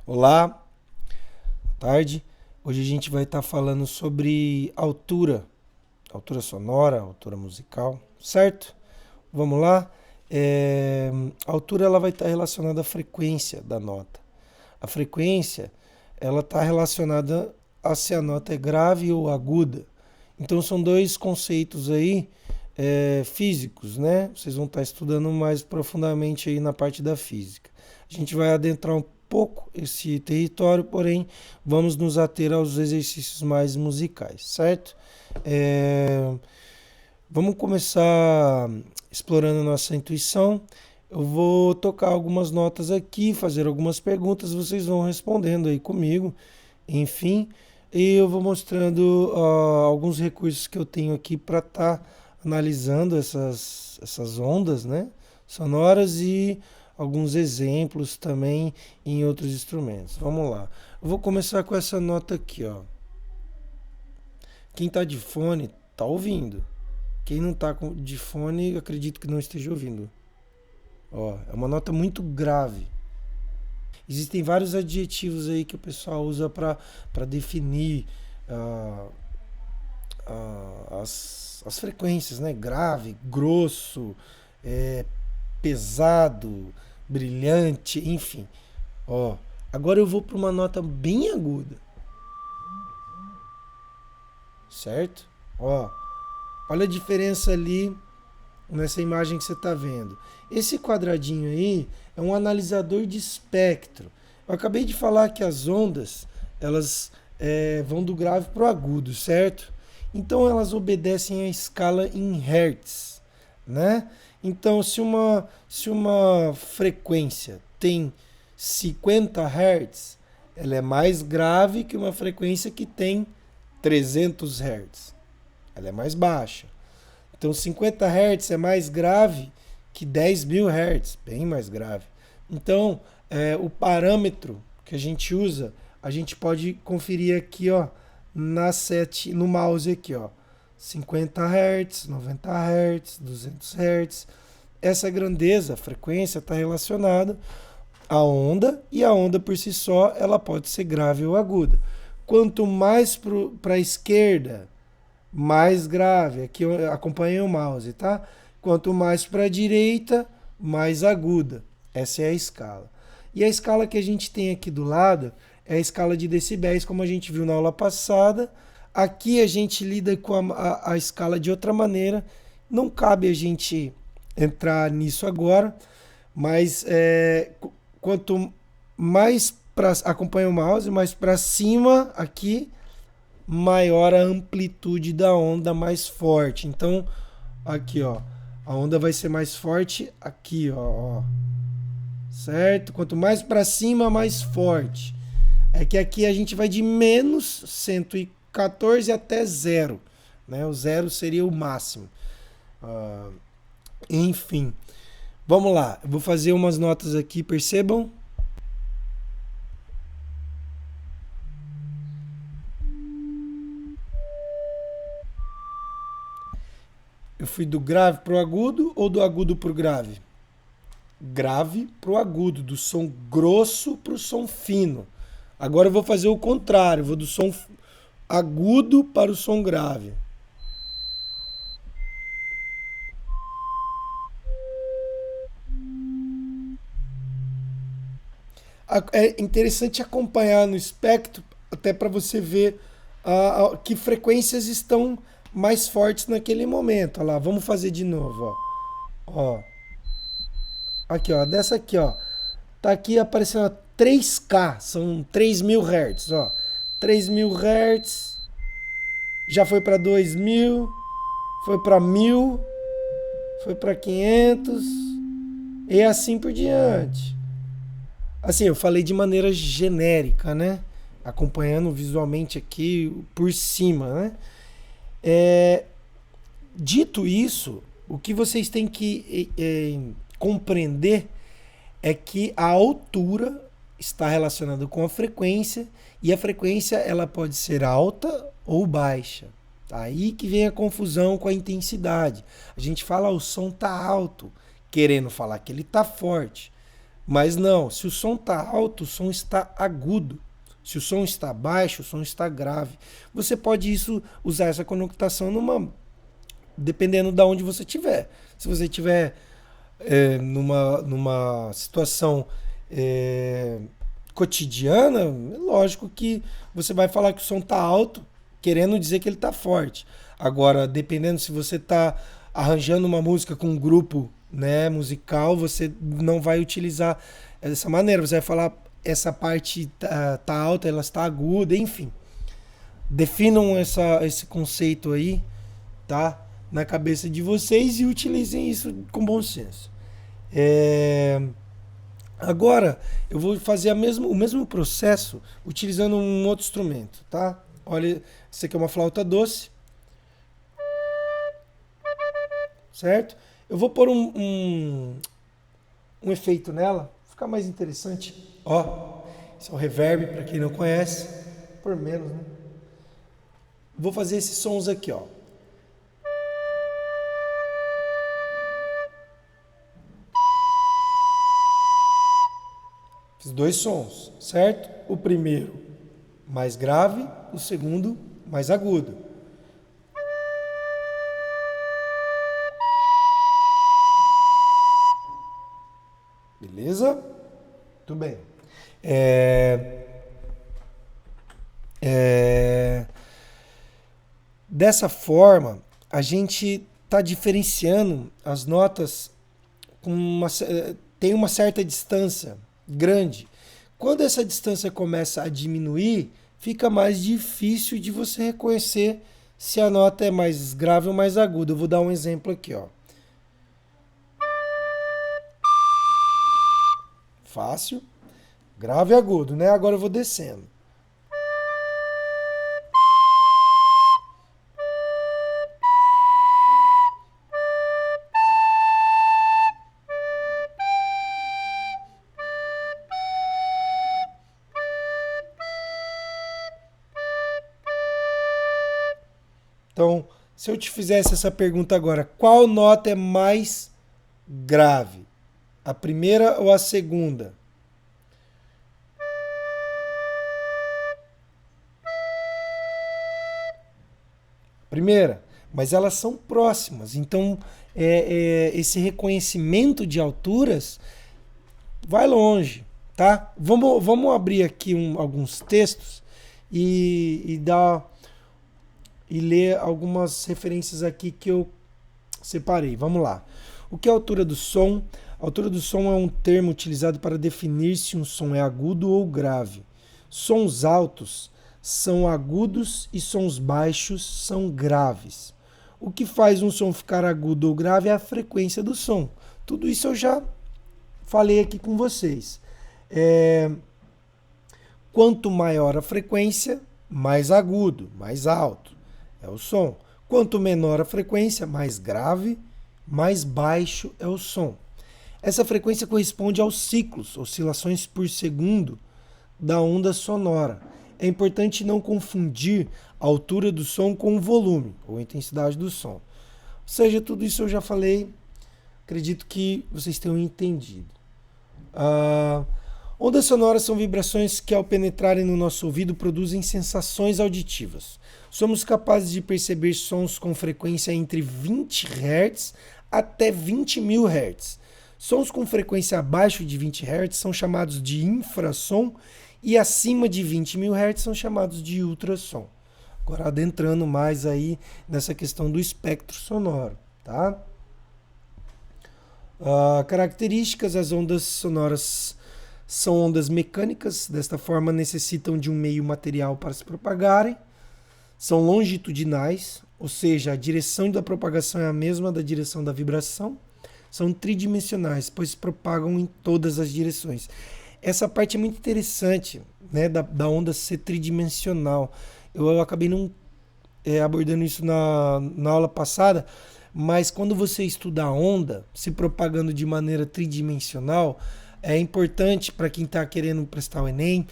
Olá, boa tarde. Hoje a gente vai estar falando sobre altura, altura sonora, altura musical, certo? Vamos lá? A altura ela vai estar relacionada à frequência da nota. A frequência ela está relacionada a se a nota é grave ou aguda. Então são dois conceitos aí físicos, né? Vocês vão estar estudando mais profundamente aí na parte da física. A gente vai adentrar um pouco esse território, porém vamos nos ater aos exercícios mais musicais, certo? É, Vamos começar explorando a nossa intuição. Eu vou tocar algumas notas aqui, fazer algumas perguntas, vocês vão respondendo aí comigo, enfim, e eu vou mostrando alguns recursos que eu tenho aqui para estar analisando essas ondas, né, sonoras e alguns exemplos também em outros instrumentos. Vamos lá. Eu vou começar com essa nota aqui, ó. Quem está de fone está ouvindo. Quem não está de fone, acredito que não esteja ouvindo. Ó, é uma nota muito grave. Existem vários adjetivos aí que o pessoal usa para definir ah, as frequências, né? Grave, grosso, é, pesado, brilhante, enfim. Ó, agora eu vou para uma nota bem aguda, certo? Ó, olha a diferença ali nessa imagem que você está vendo. Esse quadradinho aí é um analisador de espectro. Eu acabei de falar que as ondas elas vão do grave para o agudo, certo? Então elas obedecem à escala em hertz, né? Então se uma frequência tem 50 hertz, ela é mais grave que uma frequência que tem 300 hertz. Ela é mais baixa. Então 50 Hz é mais grave que 10.000 Hz, bem mais grave. Então o parâmetro que a gente usa, a gente pode conferir aqui, ó, no mouse aqui, ó, 50 Hz, 90 Hz, 200 Hz. Essa grandeza, a frequência está relacionada à onda e a onda por si só ela pode ser grave ou aguda. Quanto mais para a esquerda, mais grave. Aqui acompanha o mouse, tá? Quanto mais para a direita, mais aguda. Essa é a escala. E a escala que a gente tem aqui do lado é a escala de decibéis, como a gente viu na aula passada. Aqui a gente lida com a escala de outra maneira. Não cabe a gente entrar nisso agora, mas quanto mais acompanha o mouse, mais para cima aqui, maior a amplitude da onda, mais forte. Então, aqui, ó, a onda vai ser mais forte aqui, ó. Certo? Quanto mais para cima, mais forte. É que aqui a gente vai de menos 114 até zero, né? O zero seria o máximo. Ah, enfim, vamos lá. Eu vou fazer umas notas aqui, percebam? Eu fui do grave pro agudo ou do agudo pro grave? Grave pro agudo, do som grosso pro som fino. Agora eu vou fazer o contrário, vou do som agudo para o som grave. É interessante acompanhar no espectro, até para você ver que frequências estão mais fortes naquele momento. Olha lá, vamos fazer de novo, ó. Ó, aqui, ó, dessa aqui, ó. Tá aqui aparecendo 3K, são 3.000 Hz, ó. 3.000 Hz, já foi para 2.000, foi para 1.000, foi para 500 e assim por diante. Assim, eu falei de maneira genérica, né? Acompanhando visualmente aqui por cima, né? É, dito isso, o que vocês têm que compreender é que a altura está relacionada com a frequência e a frequência ela pode ser alta ou baixa. Aí que vem a confusão com a intensidade. A gente fala o som tá alto, querendo falar que ele tá forte, Mas não, se o som está alto, o som está agudo. Se o som está baixo, o som está grave. Você pode usar essa conotação dependendo de onde você estiver. Se você estiver numa situação é, cotidiana, é lógico que você vai falar que o som está alto, querendo dizer que ele está forte. Agora, dependendo se você está arranjando uma música com um grupo, né, musical, você não vai utilizar dessa maneira. Você vai falar essa parte tá alta, ela está aguda, enfim. Definam esse conceito aí, tá? Na cabeça de vocês e utilizem isso com bom senso. Agora, eu vou fazer o mesmo processo utilizando um outro instrumento, tá? Olha, isso aqui é uma flauta doce, certo? Eu vou pôr um efeito nela, ficar mais interessante. Ó, isso é o reverb, para quem não conhece, por menos, né? Vou fazer esses sons aqui, ó. Fiz dois sons, certo? O primeiro mais grave, o segundo mais agudo. Beleza? Muito bem. Dessa forma, a gente está diferenciando as notas tem uma certa distância grande. Quando essa distância começa a diminuir, fica mais difícil de você reconhecer se a nota é mais grave ou mais aguda. Eu vou dar um exemplo aqui, ó. Fácil, grave e agudo, né? Agora eu vou descendo. Então, se eu te fizesse essa pergunta agora, qual nota é mais grave? A primeira ou a segunda? Primeira, mas elas são próximas. Então, esse reconhecimento de alturas vai longe, tá? Vamos abrir aqui alguns textos e ler algumas referências aqui que eu separei. Vamos lá. O que é a altura do som? A altura do som é um termo utilizado para definir se um som é agudo ou grave. Sons altos são agudos e sons baixos são graves. O que faz um som ficar agudo ou grave é a frequência do som. Tudo isso eu já falei aqui com vocês. Quanto maior a frequência, mais agudo, mais alto é o som. Quanto menor a frequência, mais grave, mais baixo é o som. Essa frequência corresponde aos ciclos, oscilações por segundo da onda sonora. É importante não confundir a altura do som com o volume ou a intensidade do som. Ou seja, tudo isso eu já falei, acredito que vocês tenham entendido. Ondas sonoras são vibrações que, ao penetrarem no nosso ouvido, produzem sensações auditivas. Somos capazes de perceber sons com frequência entre 20 Hz até 20.000 Hz. Sons com frequência abaixo de 20 Hz são chamados de infrassom e acima de 20.000 Hz são chamados de ultrassom. Agora adentrando mais aí nessa questão do espectro sonoro, tá? Características: as ondas sonoras são ondas mecânicas, desta forma necessitam de um meio material para se propagarem. São longitudinais, ou seja, a direção da propagação é a mesma da direção da vibração. São tridimensionais, pois se propagam em todas as direções. Essa parte é muito interessante, né, da onda ser tridimensional. Eu acabei não abordando isso na aula passada, mas quando você estuda a onda se propagando de maneira tridimensional, é importante para quem está querendo prestar o Enem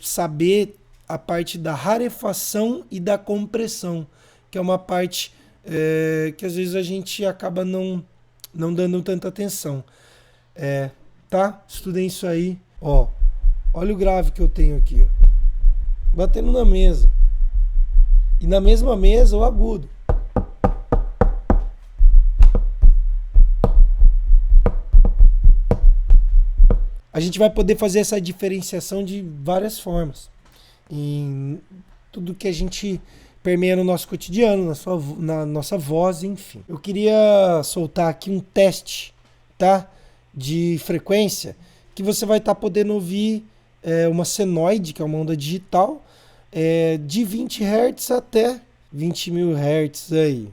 saber a parte da rarefação e da compressão, que é uma parte que às vezes a gente acaba não dando tanta atenção. tá? Estudem isso aí. Ó, olha o grave que eu tenho aqui, ó. Batendo na mesa. E na mesma mesa o agudo. A gente vai poder fazer essa diferenciação de várias formas. Em tudo que a gente permeia no nosso cotidiano, na nossa voz, enfim. Eu queria soltar aqui um teste, tá? De frequência, que você vai estar podendo ouvir uma senoide, que é uma onda digital, de 20 Hz até 20.000 Hz aí.